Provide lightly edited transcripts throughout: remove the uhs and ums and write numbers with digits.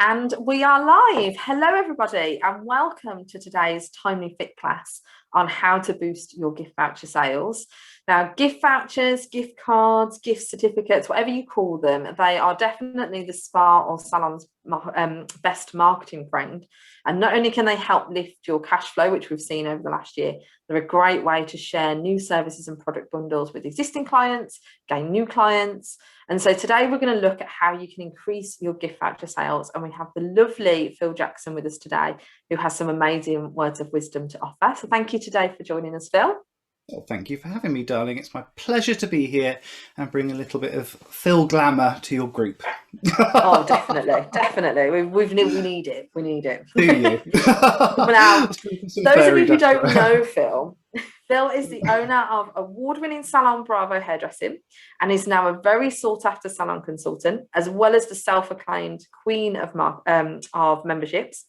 And we are live. Hello, everybody, and welcome to today's TimelyFit class on how to boost your gift voucher sales. Now, gift vouchers, gift cards, gift certificates, whatever you call them, they are definitely the spa or salon's best marketing friend. And not only can they help lift your cash flow, which we've seen over the last year, they're a great way to share new services and product bundles with existing clients, gain new clients. And so today we're going to look at how you can increase your gift voucher sales. And we have the lovely Phil Jackson with us today, who has some amazing words of wisdom to offer. So thank you today for joining us, Phil. Well, thank you for having me, darling. It's my pleasure to be here and bring a little bit of Phil glamour to your group. Oh, definitely, definitely. We need it. We need it. Do you? Now, Some those of fairy you who dust don't around. know Phil, Phil is the owner of award-winning Salon Bravo hairdressing and is now a very sought-after salon consultant, as well as the self-acclaimed queen of memberships.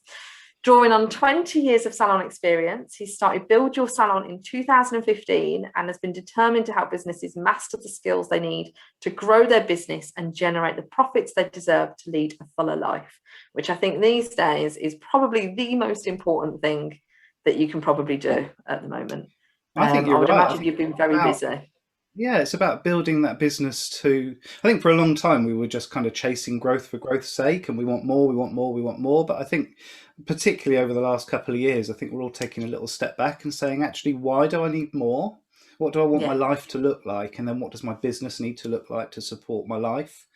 Drawing on 20 years of salon experience, he started Build Your Salon in 2015 and has been determined to help businesses master the skills they need to grow their business and generate the profits they deserve to lead a fuller life, which I think these days is probably the most important thing that you can probably do at the moment. I think I you're would right. I imagine think you've been it's very about busy. Yeah, it's about building that business to. I think for a long time we were just kind of chasing growth for growth's sake, and we want more, we want more, we want more. But I think, particularly over the last couple of years, I think we're all taking a little step back and saying, actually, why do I need more? What do I want my Yeah. life to look like? And then what does my business need to look like to support my life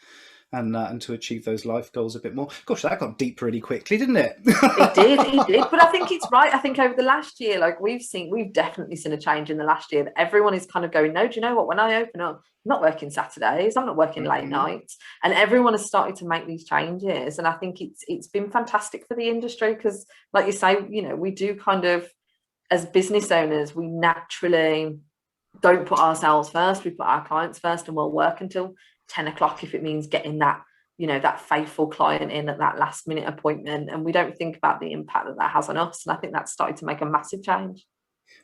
and to achieve those life goals a bit more? Gosh, that got deep really quickly, didn't it? It did. But I think it's right. I think over the last year, like we've definitely seen a change in the last year that everyone is kind of going, no, do you know what? When I open up, I'm not working Saturdays, I'm not working late Mhm. nights. And everyone has started to make these changes. And I think it's been fantastic for the industry because, like you say, we do kind of, as business owners, we naturally don't put ourselves first, we put our clients first, and we'll work until 10 o'clock if it means getting that faithful client in at that last minute appointment, and we don't think about the impact that has on us. And I think that's started to make a massive change.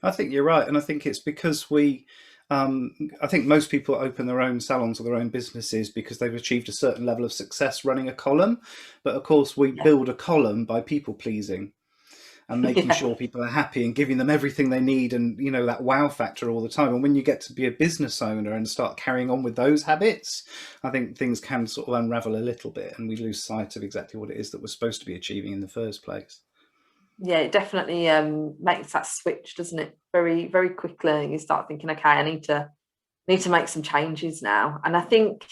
I think you're right, and I think it's because we. I think most people open their own salons or their own businesses because they've achieved a certain level of success running a column. But of course, we Yeah. build a column by people pleasing and making Yeah. sure people are happy and giving them everything they need, and that wow factor all the time. And when you get to be a business owner and start carrying on with those habits, I think things can sort of unravel a little bit, and we lose sight of exactly what it is that we're supposed to be achieving in the first place. Yeah, it definitely makes that switch, doesn't it? Very, very quickly. You start thinking, okay, I need to make some changes now. And I think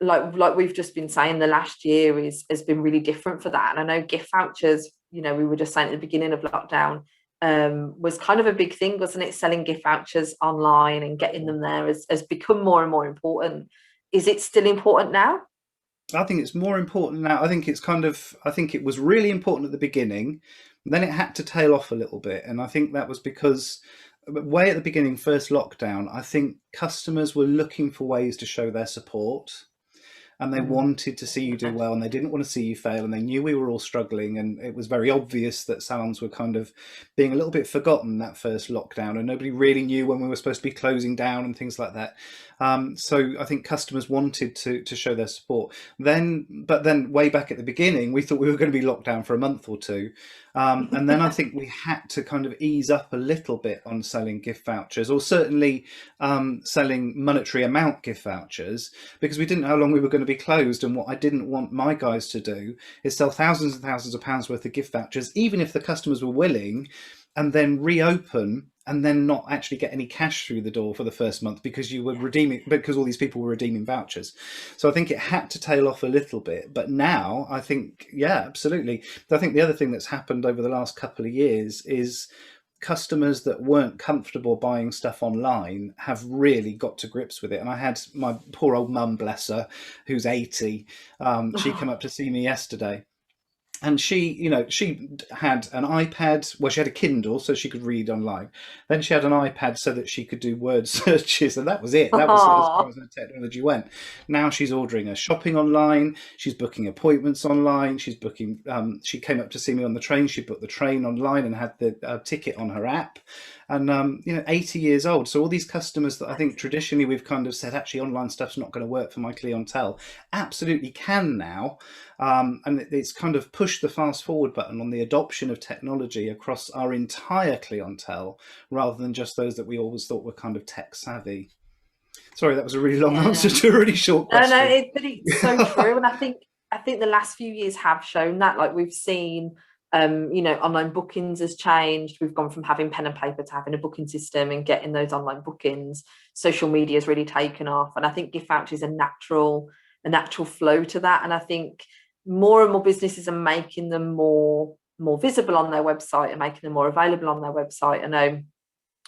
like we've just been saying, the last year has been really different for that. And I know gift vouchers, we were just saying at the beginning of lockdown, was kind of a big thing, wasn't it? Selling gift vouchers online and getting them there has become more and more important. Is it still important now? I think it's more important now. I think it was really important at the beginning, then it had to tail off a little bit. And I think that was because way at the beginning, first lockdown, I think customers were looking for ways to show their support, and they wanted to see you do well, and they didn't want to see you fail, and they knew we were all struggling, and it was very obvious that salons were kind of being a little bit forgotten that first lockdown, and nobody really knew when we were supposed to be closing down and things like that. So I think customers wanted to show their support but then way back at the beginning we thought we were going to be locked down for a month or two, and then I think we had to kind of ease up a little bit on selling gift vouchers, or certainly selling monetary amount gift vouchers, because we didn't know how long we were going to be closed. And what I didn't want my guys to do is sell thousands and thousands of pounds worth of gift vouchers, even if the customers were willing, and then reopen and then not actually get any cash through the door for the first month because you were Yeah. redeeming, because all these people were redeeming vouchers. So I think it had to tail off a little bit. But now I think, yeah, absolutely. I think the other thing that's happened over the last couple of years is customers that weren't comfortable buying stuff online have really got to grips with it. And I had my poor old mum, bless her, who's 80. She came up to see me yesterday, and she had an iPad. Well, she had a Kindle so she could read online. Then she had an iPad so that she could do word searches, and that was it. That was as far Oh, as her technology went. Now she's ordering her shopping online, she's booking appointments online, she's booking she came up to see me on the train, she booked the train online and had the ticket on her app. And 80 years old, so all these customers that I think traditionally we've kind of said actually online stuff's not going to work for my clientele absolutely can now. And it's kind of pushed the fast forward button on the adoption of technology across our entire clientele, rather than just those that we always thought were kind of tech savvy. Sorry, that was a really long answer Yeah. to a really short No, no, question. but it's so true, and I think the last few years have shown that. Like we've seen, online bookings has changed. We've gone from having pen and paper to having a booking system and getting those online bookings. Social media has really taken off, and I think gift vouchers are a natural flow to that. And I think more and more businesses are making them more visible on their website and making them more available on their website. I know,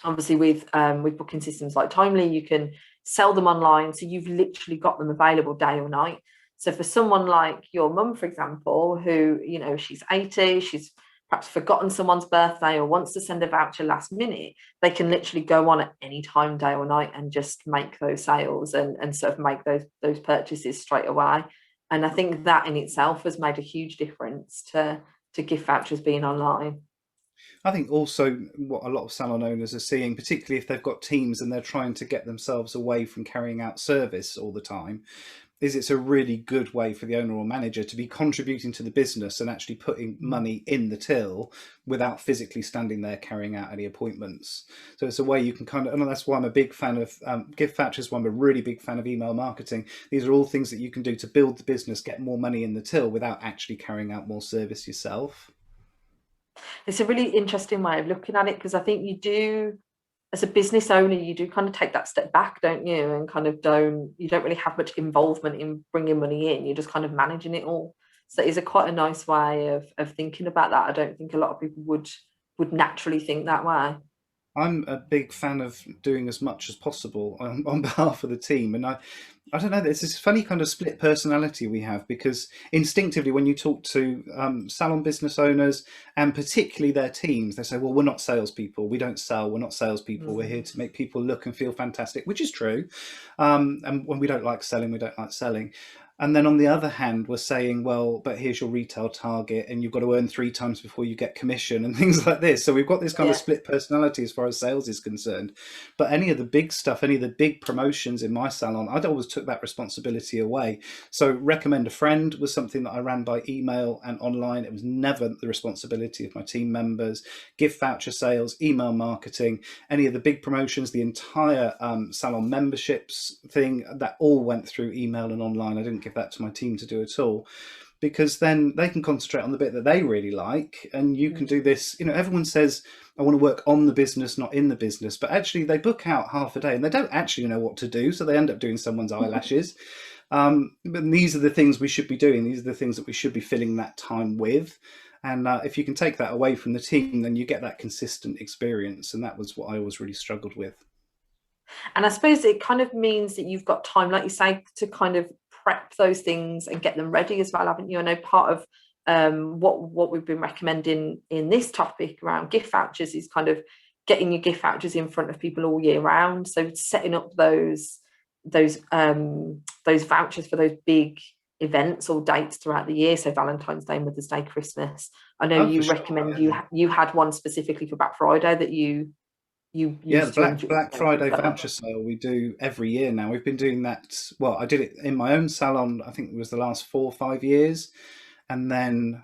obviously, with booking systems like Timely, you can sell them online, so you've literally got them available day or night. So for someone like your mum, for example, who, she's 80, she's perhaps forgotten someone's birthday or wants to send a voucher last minute, they can literally go on at any time, day or night, and just make those sales and sort of make those purchases straight away. And I think that in itself has made a huge difference to gift vouchers being online. I think also what a lot of salon owners are seeing, particularly if they've got teams and they're trying to get themselves away from carrying out service all the time, is it's a really good way for the owner or manager to be contributing to the business and actually putting money in the till without physically standing there carrying out any appointments. So it's a way you can kind of, and that's why I'm a big fan of gift vouchers, why I'm a really big fan of email marketing. These are all things that you can do to build the business, get more money in the till without actually carrying out more service yourself. It's a really interesting way of looking at it, because I think you do, as a business owner, you do kind of take that step back, don't you? And kind of you don't really have much involvement in bringing money in. You're just kind of managing it all. So it is quite a nice way of thinking about that. I don't think a lot of people would naturally think that way. I'm a big fan of doing as much as possible on behalf of the team, and I don't know. There's this funny kind of split personality we have, because instinctively, when you talk to salon business owners and particularly their teams, they say, "Well, we're not salespeople. We don't sell. We're not salespeople. We're here to make people look and feel fantastic," which is true. And when we don't like selling, we don't like selling. And then on the other hand, we're saying, well, but here's your retail target and you've got to earn 3 times before you get commission and things like this. So we've got this kind of Yeah. split personality as far as sales is concerned. But any of the big stuff, any of the big promotions in my salon, I'd always took that responsibility away. So recommend a friend was something that I ran by email and online. It was never the responsibility of my team members. Gift voucher sales, email marketing, any of the big promotions, the entire salon memberships thing, that all went through email and online. I didn't give that to my team to do at all, because then they can concentrate on the bit that they really like, and you can do this. Everyone says, I want to work on the business, not in the business, but actually they book out half a day and they don't actually know what to do, so they end up doing someone's eyelashes. But these are the things we should be doing. These are the things that we should be filling that time with. And if you can take that away from the team, then you get that consistent experience, and that was what I always really struggled with. And I suppose it kind of means that you've got time, like you say, to kind of prep those things and get them ready as well, haven't you? I know part of what we've been recommending in this topic around gift vouchers is kind of getting your gift vouchers in front of people all year round. So setting up those vouchers for those big events or dates throughout the year. So Valentine's Day, Mother's Day, Christmas. I know Oh, for you sure. recommend Yeah. you had one specifically for Black Friday that you Yeah, the used to Black Friday enjoy. voucher sale we do every year now. We've been doing that. Well, I did it in my own salon, I think it was the last 4 or 5 years. And then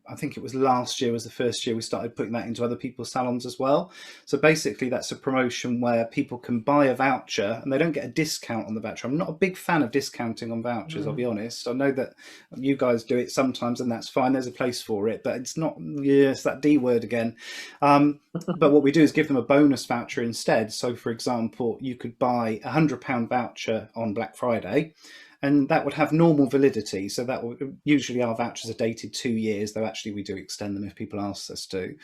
I think it was last year was the first year we started putting that into other people's salons as well. So basically that's a promotion where people can buy a voucher and they don't get a discount on the voucher. I'm not a big fan of discounting on vouchers, I'll be honest. I know that you guys do it sometimes and that's fine. There's a place for it, but it's not, it's that D word again. But what we do is give them a bonus voucher instead. So for example, you could buy £100 voucher on Black Friday, and that would have normal validity. So that would, usually our vouchers are dated 2 years, though actually we do extend them if people ask us to.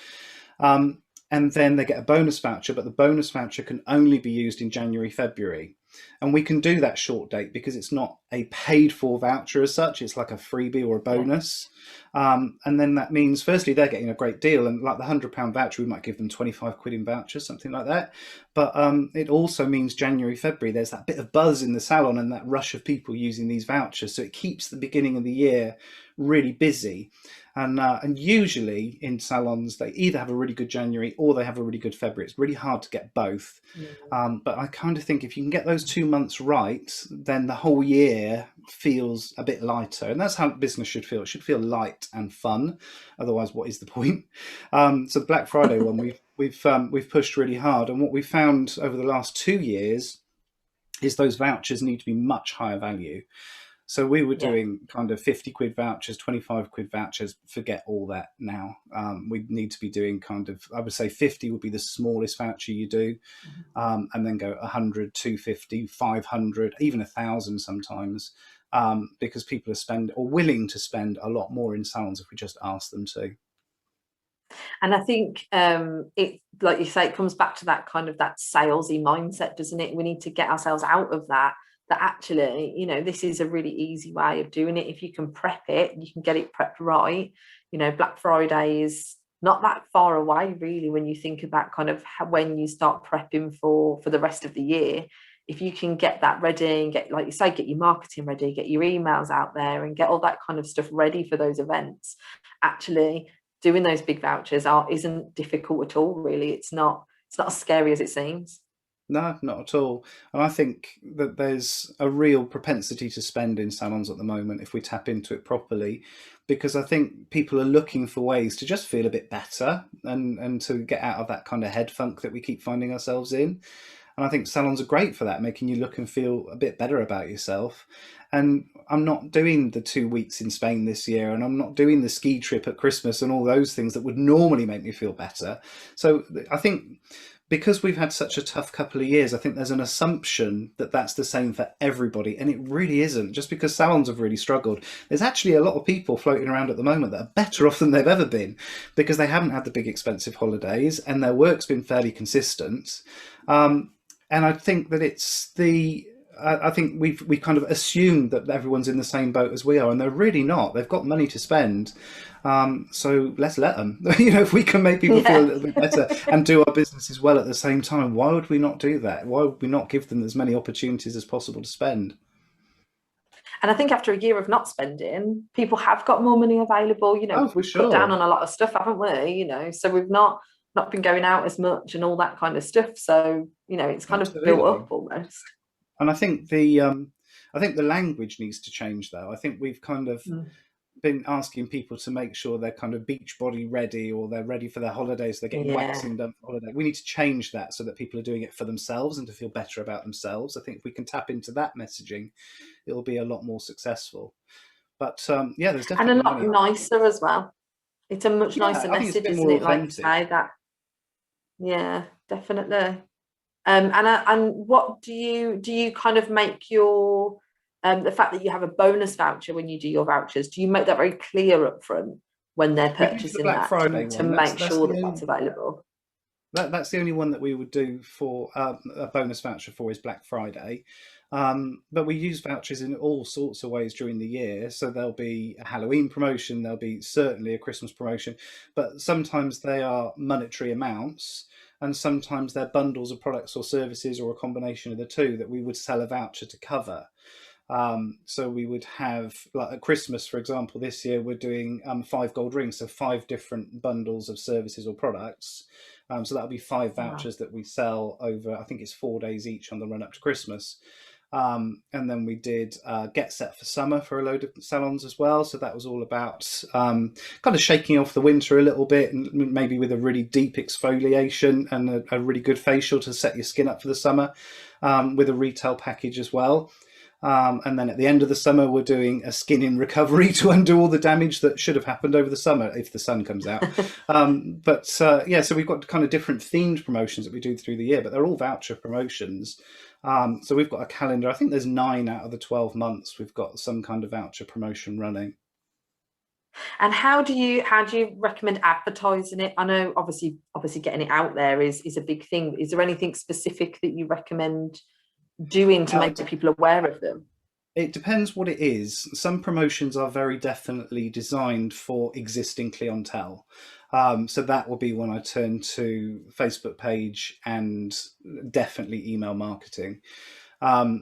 And then they get a bonus voucher, but the bonus voucher can only be used in January, February. And we can do that short date because it's not a paid for voucher as such. It's like a freebie or a bonus. And then that means, firstly, they're getting a great deal. And like the £100 voucher, we might give them 25 quid in vouchers, something like that. But it also means January, February, there's that bit of buzz in the salon and that rush of people using these vouchers. So it keeps the beginning of the year really busy. And usually in salons, they either have a really good January or they have a really good February. It's really hard to get both. But I kind of think if you can get those those 2 months right, then the whole year feels a bit lighter, and that's how business should feel. It should feel light and fun. Otherwise, what is the point? So the Black Friday one, we've pushed really hard, and what we found over the last 2 years is those vouchers need to be much higher value. So we were Yeah. doing kind of 50 quid vouchers, 25 quid vouchers. Forget all that now. We need to be doing kind of, I would say 50 would be the smallest voucher you do. And then go 100, 250, 500, even 1,000 sometimes, because people are willing to spend a lot more in salons if we just ask them to. And I think it, like you say, it comes back to that kind of that salesy mindset, doesn't it? We need to get ourselves out of that actually, you know, this is a really easy way of doing it. If you can prep it, you can get it prepped right. You know, Black Friday is not that far away, really, when you think about kind of when you start prepping for the rest of the year. If you can get that ready and get, like you say, get your marketing ready, get your emails out there and get all that kind of stuff ready for those events, actually doing those big vouchers isn't difficult at all, really. It's not as scary as it seems. No, not at all. And I think that there's a real propensity to spend in salons at the moment if we tap into it properly, because I think people are looking for ways to just feel a bit better and to get out of that kind of head funk that we keep finding ourselves in. And I think salons are great for that, making you look and feel a bit better about yourself. And I'm not doing the 2 weeks in Spain this year, and I'm not doing the ski trip at Christmas and all those things that would normally make me feel better. So I think because we've had such a tough couple of years, I think there's an assumption that that's the same for everybody, and it really isn't. Just because salons have really struggled, there's actually a lot of people floating around at the moment that are better off than they've ever been, because they haven't had the big expensive holidays and their work's been fairly consistent. And I think that I think we kind of assumed that everyone's in the same boat as we are, and they're really not. They've got money to spend. So let's let them. You know, if we can make people feel a little bit better and do our businesses well at the same time, why would we not do that? Why would we not give them as many opportunities as possible to spend? And I think after a year of not spending, people have got more money available. You Oh, know, for we've cut down sure. on a lot of stuff, haven't we? You know, so we've not been going out as much and all that kind of stuff. So, you know, it's kind of built Absolutely. up almost. And I think the language needs to change, though. I think we've kind of been asking people to make sure they're kind of beach body ready, or they're ready for their holidays, they're getting Yeah. waxing done for holiday. We need to change that so that people are doing it for themselves and to feel better about themselves. I think if we can tap into that messaging, it'll be a lot more successful. But yeah, there's And a definitely lot money. nicer as well. It's a much Yeah, nicer I think it's a message, bit isn't more it? Like you authentic. say, that, yeah, definitely. And what do you kind of make your the fact that you have a bonus voucher when you do your vouchers? Do you make that very clear up front when they're We do for the purchasing Black that Friday to one. make sure that that's available? That's the only one that we would do for a bonus voucher for is Black Friday. But we use vouchers in all sorts of ways during the year. So there'll be a Halloween promotion, there'll be certainly a Christmas promotion, but sometimes they are monetary amounts, and sometimes they're bundles of products or services, or a combination of the two that we would sell a voucher to cover. So we would have, like at Christmas, for example, this year we're doing 5 gold rings, so 5 different bundles of services or products. So that'll be 5 vouchers that we sell over, I think it's 4 days each on the run up to Christmas. And then we did Get Set for Summer for a load of salons as well. So that was all about kind of shaking off the winter a little bit, and maybe with a really deep exfoliation and a really good facial to set your skin up for the summer, with a retail package as well. And then at the end of the summer, we're doing a skin in recovery to undo all the damage that should have happened over the summer if the sun comes out. Yeah, so we've got kind of different themed promotions that we do through the year, but they're all voucher promotions. So we've got a calendar. I think there's 9 out of the 12 months we've got some kind of voucher promotion running. And how do you recommend advertising it? I know obviously getting it out there is a big thing. Is there anything specific that you recommend doing to make people aware of them? It depends what it is. Some promotions are very definitely designed for existing clientele. So that will be when I turn to Facebook page and definitely email marketing.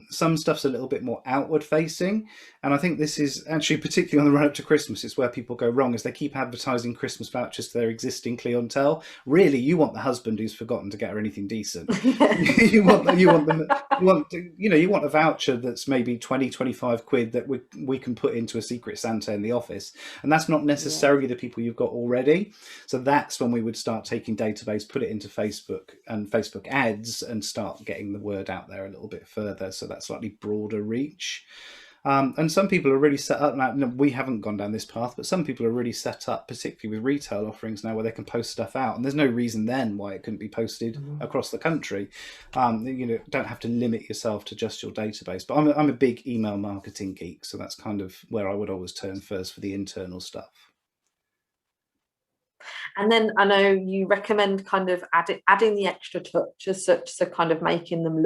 Some stuff's a little bit more outward facing, and I think this is actually particularly on the run up to Christmas. It's where people go wrong, is they keep advertising Christmas vouchers to their existing clientele. Really, you want the husband who's forgotten to get her anything decent. you want them. You want a voucher that's maybe 20-25 quid that we can put into a Secret Santa in the office, and that's not necessarily the people you've got already. So that's when we would start taking database, put it into Facebook and Facebook ads, and start getting the word out there a little bit further. So that slightly broader reach. And some people are really set up now. We haven't gone down this path, but some people are really set up, particularly with retail offerings now, where they can post stuff out, and there's no reason then why it couldn't be posted across the country. Don't have to limit yourself to just your database. But I'm a big email marketing geek, so that's kind of where I would always turn first for the internal stuff. And then I know you recommend kind of adding the extra touch as such, so kind of making them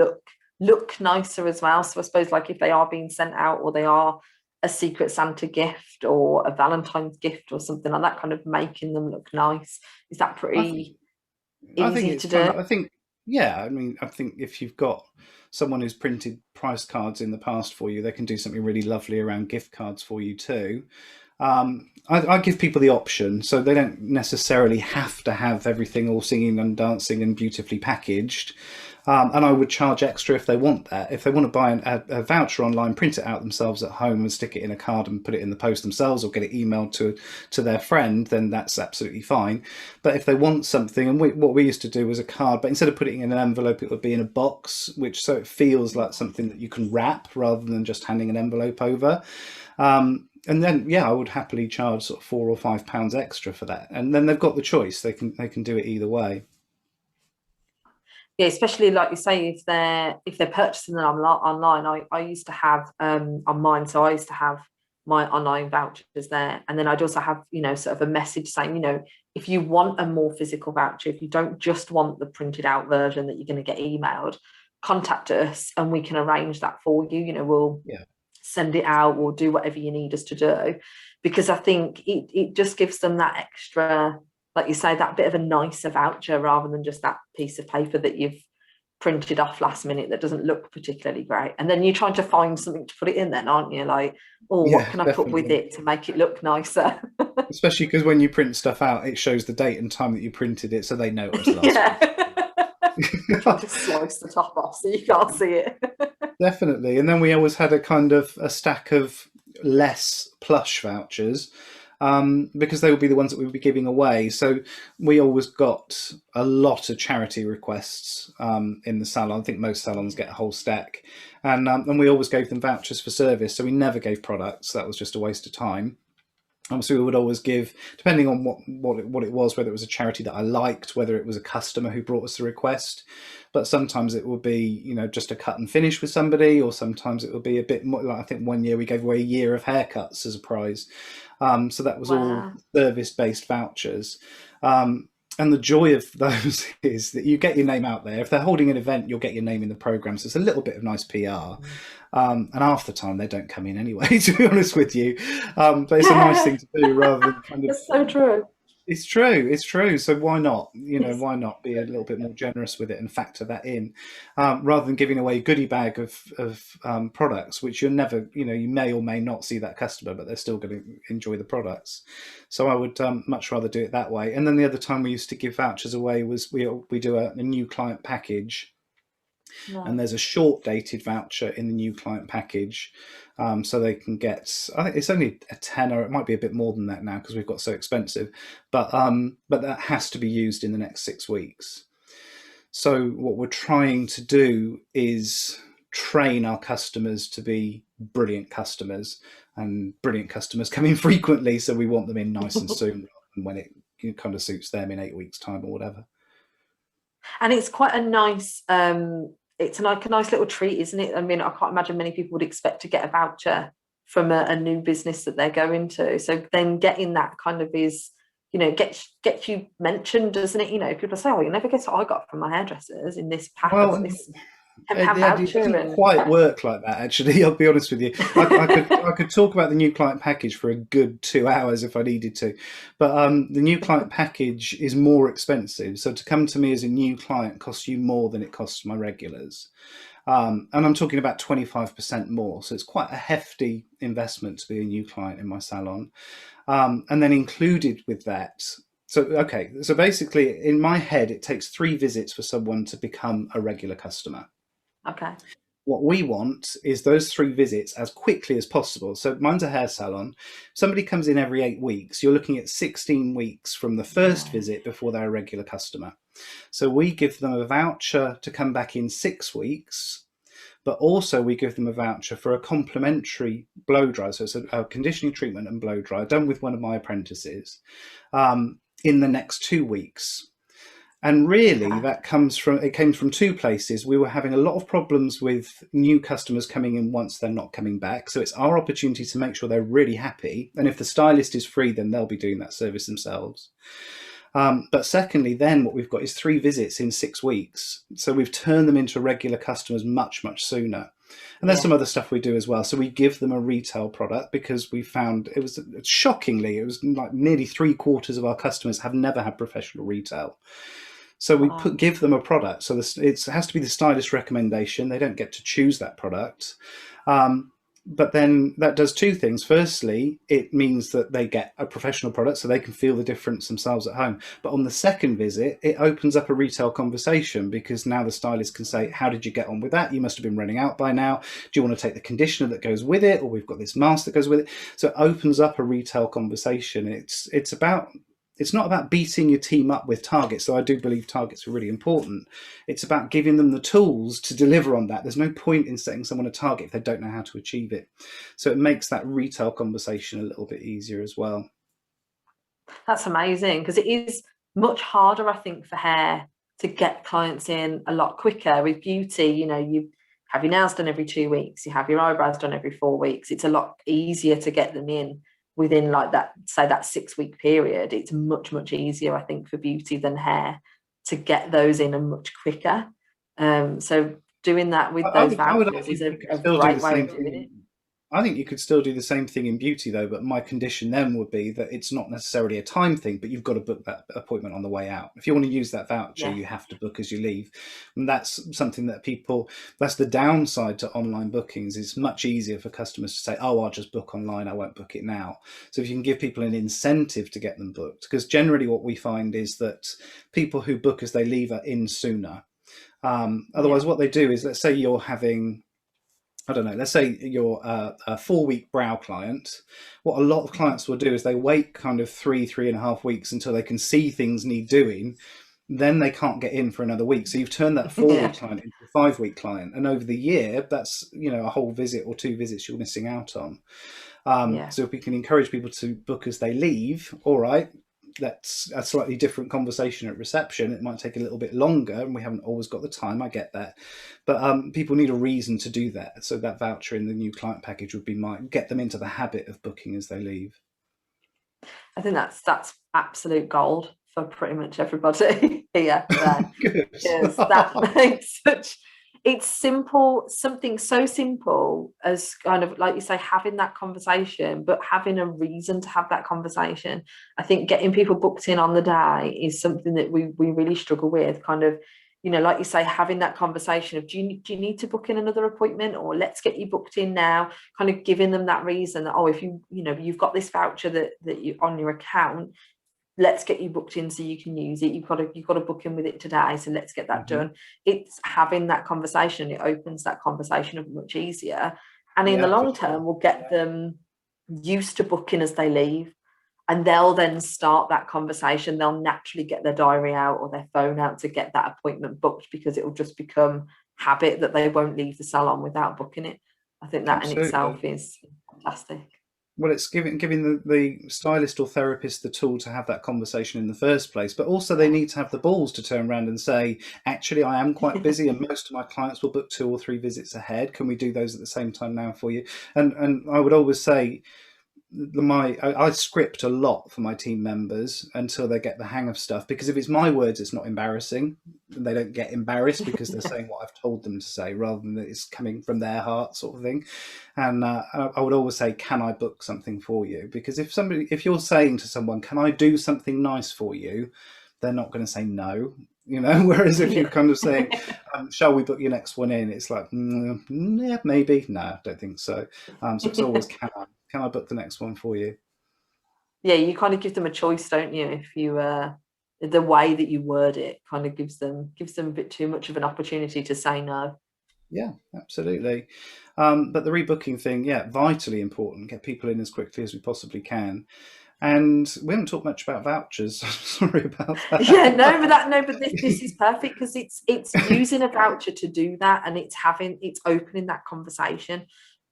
look nicer as well. So I suppose, like, if they are being sent out, or they are a Secret Santa gift or a Valentine's gift or something like that, kind of making them look nice. Is that pretty easy to do? I think if you've got someone who's printed price cards in the past for you, they can do something really lovely around gift cards for you too. I give people the option, so they don't necessarily have to have everything all singing and dancing and beautifully packaged. And I would charge extra if they want that. If they want to buy a voucher online, print it out themselves at home and stick it in a card and put it in the post themselves, or get it emailed to their friend, then that's absolutely fine. But if they want something, and what we used to do was a card, but instead of putting it in an envelope, it would be in a box, so it feels like something that you can wrap rather than just handing an envelope over. And then, I would happily charge sort of £4 or £5 extra for that. And then they've got the choice; they can do it either way. Yeah, especially like you say, if they're purchasing them online. I used to have on mine, so I used to have my online vouchers there, and then I'd also have sort of a message saying, if you want a more physical voucher, if you don't just want the printed out version that you're going to get emailed, contact us and we can arrange that for you. We'll send it out, or do whatever you need us to do, because I think it just gives them that extra, like you say, that bit of a nicer voucher, rather than just that piece of paper that you've printed off last minute that doesn't look particularly great. And then you're trying to find something to put it in then, aren't you? Like, what can I put with it to make it look nicer? Especially because when you print stuff out, it shows the date and time that you printed it, so they know it was last week. Trying to slice the top off so you can't see it. Definitely. And then we always had a stack of less plush vouchers, because they would be the ones that we would be giving away. So we always got a lot of charity requests in the salon. I think most salons get a whole stack, and we always gave them vouchers for service. So we never gave products. That was just a waste of time. So we would always give, depending on what it was, whether it was a charity that I liked, whether it was a customer who brought us the request. But sometimes it would be, just a cut and finish with somebody, or sometimes it would be a bit more. Like, I think one year we gave away a year of haircuts as a prize. So that was all service-based vouchers. And the joy of those is that you get your name out there. If they're holding an event, you'll get your name in the programme. So it's a little bit of nice PR. And half the time they don't come in anyway, to be honest with you. But it's a nice thing to do rather than kind of... It's so true. It's true. So why not? Why not be a little bit more generous with it and factor that in, rather than giving away a goodie bag of products, which you're never, you may or may not see that customer, but they're still going to enjoy the products. So I would much rather do it that way. And then the other time we used to give vouchers away was we do a new client package. And there's a short dated voucher in the new client package, so they can get, I think it's only a tenner, it might be a bit more than that now because we've got so expensive, but that has to be used in the next 6 weeks. So what we're trying to do is train our customers to be brilliant customers, and brilliant customers come in frequently, so we want them in nice and soon, when it kind of suits them in 8 weeks time or whatever. And it's quite a nice it's like a nice little treat, isn't it? I mean, I can't imagine many people would expect to get a voucher from a new business that they're going to. So then getting that kind of is, gets you mentioned, doesn't it? People say, "Oh, you never guess what I got from my hairdressers in this pack of this." It doesn't quite work like that, actually. I'll be honest with you. I could talk about the new client package for a good 2 hours if I needed to, but the new client package is more expensive. So to come to me as a new client costs you more than it costs my regulars. And I'm talking about 25% more. So it's quite a hefty investment to be a new client in my salon. And then included with that, so basically in my head, it takes 3 visits for someone to become a regular customer. Okay. What we want is those 3 visits as quickly as possible. So mine's a hair salon. Somebody comes in every 8 weeks. You're looking at 16 weeks from the first visit before they're a regular customer. So we give them a voucher to come back in 6 weeks, but also we give them a voucher for a complimentary blow dry. So it's a conditioning treatment and blow dry done with one of my apprentices in the next 2 weeks. And really, that came from 2 places. We were having a lot of problems with new customers coming in once they're not coming back. So it's our opportunity to make sure they're really happy. And if the stylist is free, then they'll be doing that service themselves. But secondly, then what we've got is 3 visits in 6 weeks. So we've turned them into regular customers much, much sooner. And there's some other stuff we do as well. So we give them a retail product because we found it was like nearly 3/4 of our customers have never had professional retail. So we give them a product. So it has to be the stylist recommendation. They don't get to choose that product. But then that does 2 things. Firstly, it means that they get a professional product so they can feel the difference themselves at home. But on the second visit, it opens up a retail conversation because now the stylist can say, how did you get on with that? You must have been running out by now. Do you want to take the conditioner that goes with it? Or we've got this mask that goes with it. So it opens up a retail conversation. It's not about beating your team up with targets, though I do believe targets are really important. It's about giving them the tools to deliver on that. There's no point in setting someone a target if they don't know how to achieve it. So it makes that retail conversation a little bit easier as well. That's amazing, because it is much harder, I think, for hair to get clients in a lot quicker. With beauty, you have your nails done every 2 weeks, you have your eyebrows done every 4 weeks. It's a lot easier to get them in within like that, say that 6-week period. It's much, much easier, I think, for beauty than hair to get those in and much quicker. So doing that with those vouchers is a great way of doing it. I think you could still do the same thing in beauty though, but my condition then would be that it's not necessarily a time thing, but you've got to book that appointment on the way out. If you want to use that voucher, you have to book as you leave. And that's something that that's the downside to online bookings. It's much easier for customers to say, oh, I'll just book online, I won't book it now. So if you can give people an incentive to get them booked, because generally what we find is that people who book as they leave are in sooner. Otherwise what they do is, let's say you're having, I don't know, let's say you're a 4-week brow client. What a lot of clients will do is they wait kind of 3.5 weeks until they can see things need doing. Then they can't get in for another week. So you've turned that 4-week client into a 5-week client. And over the year, that's, a whole visit or 2 visits you're missing out on. So if we can encourage people to book as they leave, all right, that's a slightly different conversation at reception. It might take a little bit longer and we haven't always got the time, I get that, but people need a reason to do that. So that voucher in the new client package would be get them into the habit of booking as they leave. I think that's absolute gold for pretty much everybody here. Because that makes it's simple, something so simple as kind of, like you say, having that conversation, but having a reason to have that conversation. I think getting people booked in on the day is something that we really struggle with, kind of, like you say, having that conversation of, do you need to book in another appointment, or let's get you booked in now, kind of giving them that reason that, oh, if you've got this voucher that you on your account, let's get you booked in so you can use it. You've got to book in with it today, so let's get that done. It's having that conversation. It opens that conversation up much easier, and in the long term, we'll get them used to booking as they leave, and they'll then start that conversation. They'll naturally get their diary out or their phone out to get that appointment booked, because it will just become habit that they won't leave the salon without booking it. I think that in itself is fantastic. Well, it's giving the stylist or therapist the tool to have that conversation in the first place, but also they need to have the balls to turn around and say, actually, I am quite busy and most of my clients will book 2 or 3 visits ahead. Can we do those at the same time now for you? And I would always say, I script a lot for my team members until they get the hang of stuff, because if it's my words, it's not embarrassing. They don't get embarrassed because they're saying what I've told them to say, rather than that it's coming from their heart, sort of thing. And I would always say, can I book something for you? Because if you're saying to someone, can I do something nice for you, they're not going to say no. you know. Whereas if you're kind of saying, shall we book your next one in, it's like, yeah, maybe, no, I don't think so. So it's always, can I book the next one for you? Yeah, you kind of give them a choice, don't you? If you the way that you word it kind of gives them a bit too much of an opportunity to say no. Yeah, absolutely. But the rebooking thing, yeah, vitally important. Get people in as quickly as we possibly can. And we haven't talked much about vouchers. Sorry about Yeah, that. no, but this is perfect because it's using a voucher to do that, and it's opening that conversation.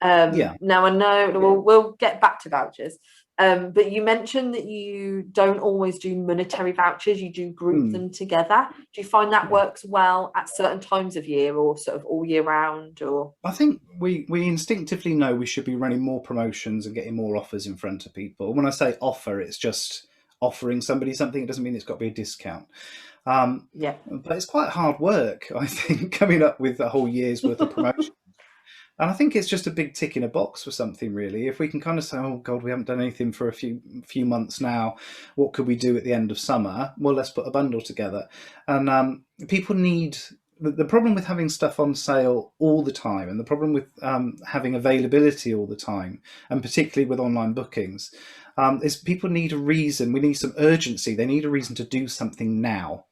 Yeah. Now I know we'll get back to vouchers. But you mentioned that you don't always do monetary vouchers, you do group Mm, them together. Do you find that yeah. works well at certain times of year or sort of all year round or I think we instinctively know we should be running more promotions and getting more offers in front of people. When I say offer, it's just offering somebody something. It doesn't mean it's got to be a discount. yeah. But it's quite hard work, I think, coming up with a whole year's worth of promotion. And I think it's just a big tick in a box for something, really. If we can kind of say, "Oh God, we haven't done anything for a few months now. What could we do at the end of summer? Well, let's put a bundle together." And people need the problem with having stuff on sale all the time, and the problem with having availability all the time, and particularly with online bookings, is people need a reason. We need some urgency. They need a reason to do something now.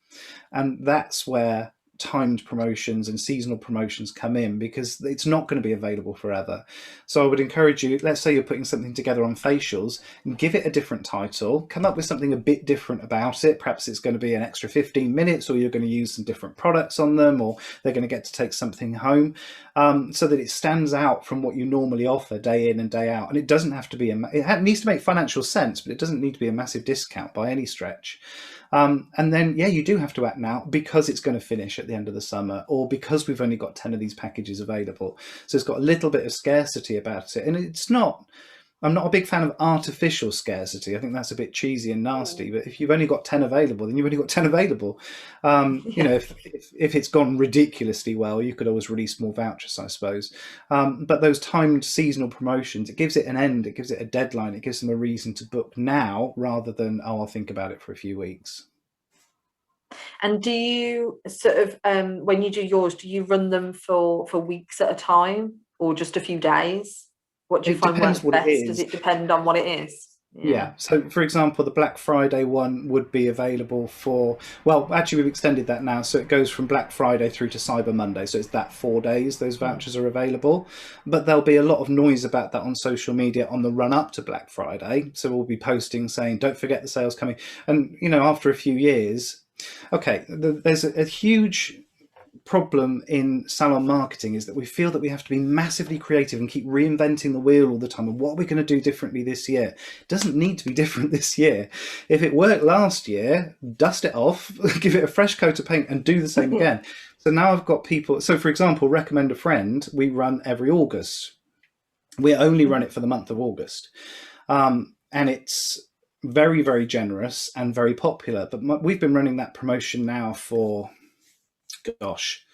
And that's where timed promotions and seasonal promotions come in, because it's not going to be available forever. So I would encourage you, let's say you're putting something together on facials, and give it a different title, come up with something a bit different about it. Perhaps it's going to be an extra 15 minutes, or you're going to use some different products on them, or they're going to get to take something home, so that it stands out from what you normally offer day in and day out. And it doesn't have to be, it needs to make financial sense, but it doesn't need to be a massive discount by any stretch. And then, yeah, you do have to act now because it's going to finish at the end of the summer, or because we've only got 10 of these packages available. So it's got a little bit of scarcity about it. And I'm not a big fan of artificial scarcity. I think that's a bit cheesy and nasty. But if you've only got 10 available, then you've only got 10 available. You know, if it's gone ridiculously well, you could always release more vouchers, I suppose. But those timed seasonal promotions, it gives it an end, it gives it a deadline, it gives them a reason to book now rather than, oh, I'll think about it for a few weeks. And do you sort of when you do yours, do you run them for weeks at a time or just a few days? What do you It find depends works what it best? Does is. it depend on what it is? Yeah. Yeah. So, for example, the Black Friday one would be available for, well, actually, we've extended that now. So it goes from Black Friday through to Cyber Monday. So it's that 4 days those vouchers are available. But there'll be a lot of noise about that on social media on the run up to Black Friday. So we'll be posting saying, don't forget the sales coming. And, you know, after a few years, okay, there's a huge problem in salon marketing is that we feel that we have to be massively creative and keep reinventing the wheel all the time. And what are we going to do differently this year? It doesn't need to be different this year. If it worked last year, dust it off, give it a fresh coat of paint and do the same again. So now I've got people. So, for example, Recommend a Friend, we run every August. We only run it for the month of August. And it's very, very generous and very popular. But we've been running that promotion now for, gosh,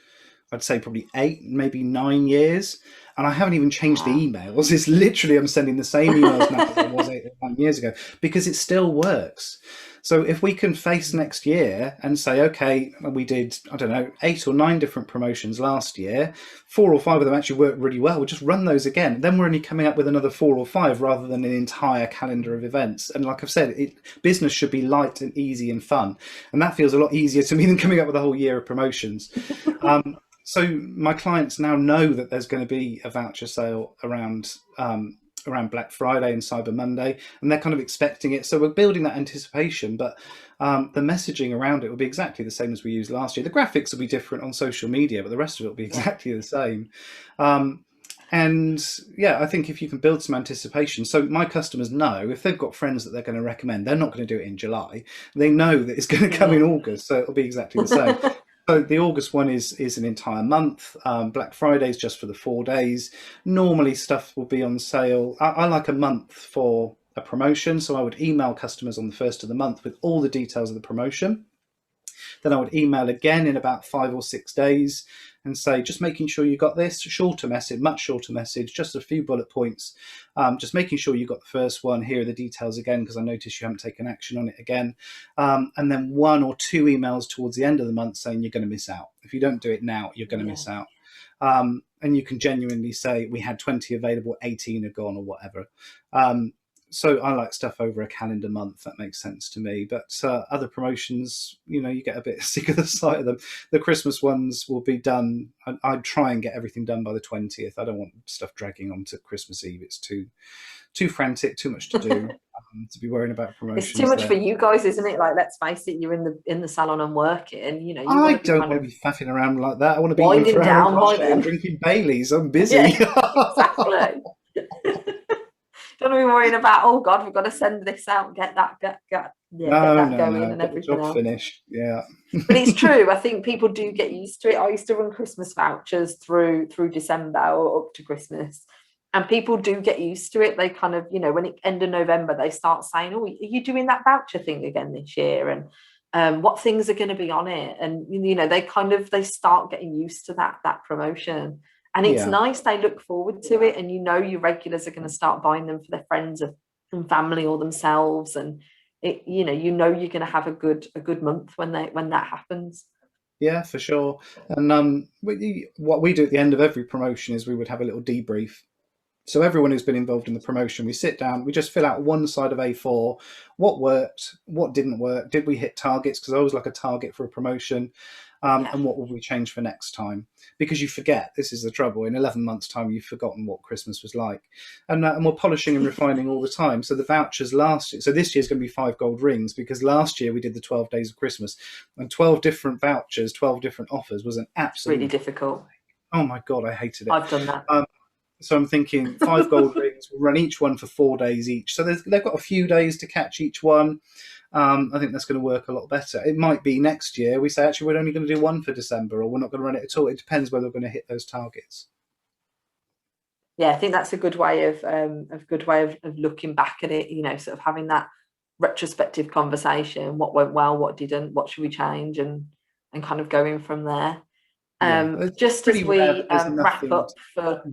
I'd say probably 8, maybe 9 years. And I haven't even changed the emails. It's literally, I'm sending the same emails now as I was 8 or 9 years ago, because it still works. So if we can face next year and say, okay, we did, I don't know, 8 or 9 different promotions last year, 4 or 5 of them actually worked really well, we'll just run those again. Then we're only coming up with another 4 or 5 rather than an entire calendar of events. And like I've said, business should be light and easy and fun. And that feels a lot easier to me than coming up with a whole year of promotions. So my clients now know that there's going to be a voucher sale around Black Friday and Cyber Monday, and they're kind of expecting it. So we're building that anticipation, but the messaging around it will be exactly the same as we used last year. The graphics will be different on social media, but the rest of it will be exactly the same. And yeah, I think if you can build some anticipation, so my customers know if they've got friends that they're going to recommend, they're not going to do it in July. They know that it's going to come in August, so it'll be exactly the same. So the August one is an entire month. Black Friday is just for the 4 days. Normally stuff will be on sale. I like a month for a promotion. So I would email customers on the first of the month with all the details of the promotion. Then I would email again in about 5 or 6 days and say, just making sure you got this, shorter message, much shorter message, just a few bullet points, just making sure you got the first one. Here are the details again, because I noticed you haven't taken action on it again. And then 1 or 2 emails towards the end of the month saying you're going to miss out. If you don't do it now, you're going to miss out. And you can genuinely say, we had 20 available, 18 are gone or whatever. So I like stuff over a calendar month. That makes sense to me. But other promotions, you know, you get a bit sick of the sight of them. The Christmas ones will be done. I'd try and get everything done by the 20th. I don't want stuff dragging on to Christmas Eve. It's too frantic, too much to do to be worrying about promotions. It's too much for you guys, isn't it? Like, let's face it, you're in the salon and working. You know, you I don't want to be faffing around like that. I want to be winding down by them, drinking Baileys. I'm busy. Yeah, exactly. Don't be worrying about, oh God, we've got to send this out, get that going and everything else. Finished. Yeah. But it's true. I think people do get used to it. I used to run Christmas vouchers through December or up to Christmas, and people do get used to it. They kind of, you know, when it end of November, they start saying, oh, are you doing that voucher thing again this year? And what things are going to be on it? And, you know, they start getting used to that promotion. And it's nice, they look forward to it, and you know your regulars are going to start buying them for their friends and family or themselves, and it, you know you're going to have a good month when that happens. Yeah, for sure. And what we do at the end of every promotion is we would have a little debrief. So everyone who's been involved in the promotion, we sit down, we just fill out one side of A4, what worked, what didn't work, did we hit targets, because I always like a target for a promotion, and what will we change for next time? Because you forget, this is the trouble, in 11 months' time, you've forgotten what Christmas was like. And we're polishing and refining all the time. So the vouchers last year, so this year's going to be 5 gold rings, because last year we did the 12 days of Christmas, and 12 different vouchers, 12 different offers was an absolute... Really difficult. Oh my God, I hated it. I've done that. So I'm thinking 5 gold rings, we'll run each one for 4 days each. So they've got a few days to catch each one. I think that's going to work a lot better. It might be next year we say, actually, we're only going to do 1 for December, or we're not going to run it at all. It depends whether we're going to hit those targets. Yeah, I think that's a good way of looking back at it, you know, sort of having that retrospective conversation, what went well, what didn't, what should we change, and kind of going from there. Just as we wrap up for...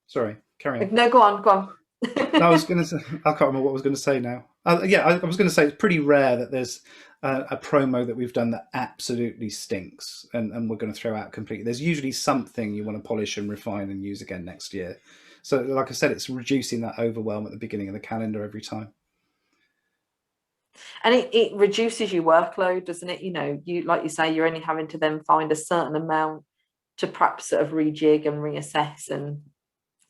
Sorry, carry on. No, go on. I was going to say, I can't remember what I was going to say now. I was going to say it's pretty rare that there's a promo that we've done that absolutely stinks and we're going to throw out completely. There's usually something you want to polish and refine and use again next year. So like I said, it's reducing that overwhelm at the beginning of the calendar every time. And it reduces your workload, doesn't it? You know, like you say, you're only having to then find a certain amount to perhaps sort of rejig and reassess and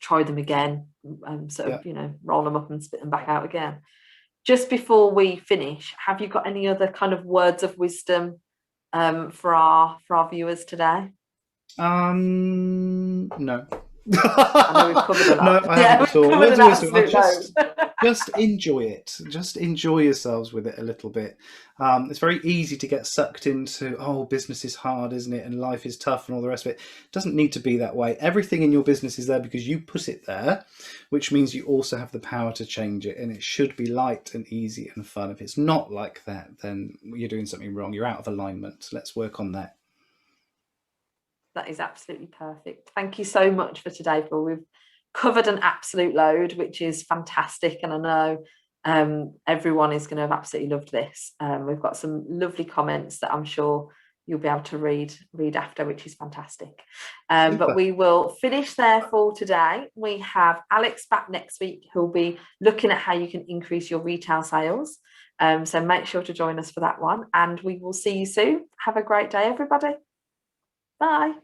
try them again, and sort of, you know, roll them up and spit them back out again. Just before we finish, have you got any other kind of words of wisdom for our viewers today? No. I know we've covered a lot. No, I haven't at all. Words of wisdom. Just enjoy it. Just enjoy yourselves with it a little bit. It's very easy to get sucked into, oh, business is hard, isn't it? And life is tough and all the rest of it. It doesn't need to be that way. Everything in your business is there because you put it there, which means you also have the power to change it. And it should be light and easy and fun. If it's not like that, then you're doing something wrong. You're out of alignment. Let's work on that. That is absolutely perfect. Thank you so much for today, Paul. We've covered an absolute load, which is fantastic. And I know everyone is going to have absolutely loved this. We've got some lovely comments that I'm sure you'll be able to read after, which is fantastic. But we will finish there for today. We have Alex back next week, who'll be looking at how you can increase your retail sales. So make sure to join us for that one. And we will see you soon. Have a great day, everybody. Bye.